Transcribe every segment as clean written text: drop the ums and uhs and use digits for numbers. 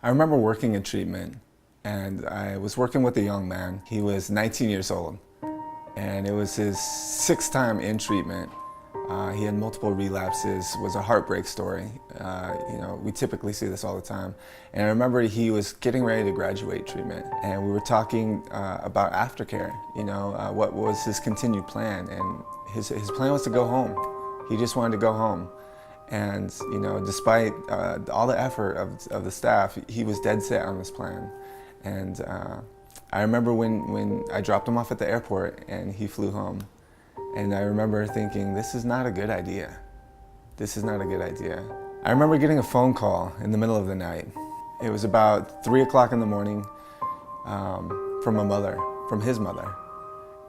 I remember working in treatment, and I was working with a young man. He was 19 years old, and it was his sixth time in treatment. He had multiple relapses, was a heartbreak story. We typically see this all the time. And I remember he was getting ready to graduate treatment, and we were talking about aftercare, what was his continued plan. And his plan was to go home. He just wanted to go home. And despite all the effort of the staff, he was dead set on this plan. And I remember when I dropped him off at the airport and he flew home. And I remember thinking, this is not a good idea. This is not a good idea. I remember getting a phone call in the middle of the night. It was about 3 o'clock in the morning from his mother.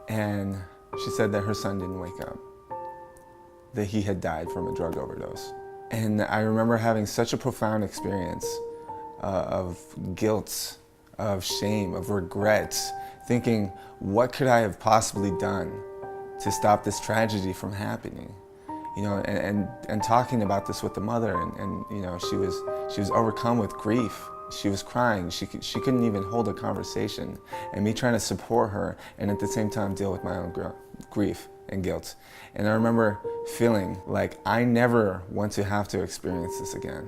And she said that her son didn't wake up, that he had died from a drug overdose. And I remember having such a profound experience of guilt, of shame, of regret, thinking, what could I have possibly done to stop this tragedy from happening? And talking about this with the mother, and she was overcome with grief. She was crying. She couldn't even hold a conversation. And me trying to support her and at the same time deal with my own grief and guilt. And I remember feeling like I never want to have to experience this again.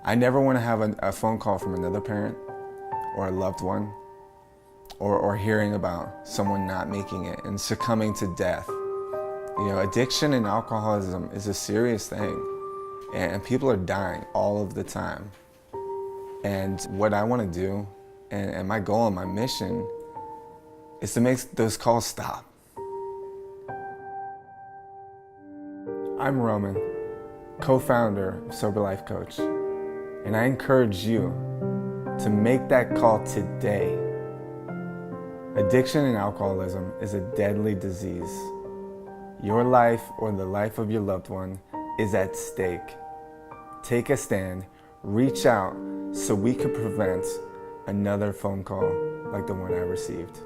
I never want to have a phone call from another parent or a loved one, or hearing about someone not making it and succumbing to death. Addiction and alcoholism is a serious thing, and people are dying all of the time. And what I want to do, and my goal and my mission, is to make those calls stop. I'm Roman, co-founder of Sober Life Coach, and I encourage you to make that call today. Addiction and alcoholism is a deadly disease. Your life or the life of your loved one is at stake. Take a stand, reach out so we can prevent another phone call like the one I received.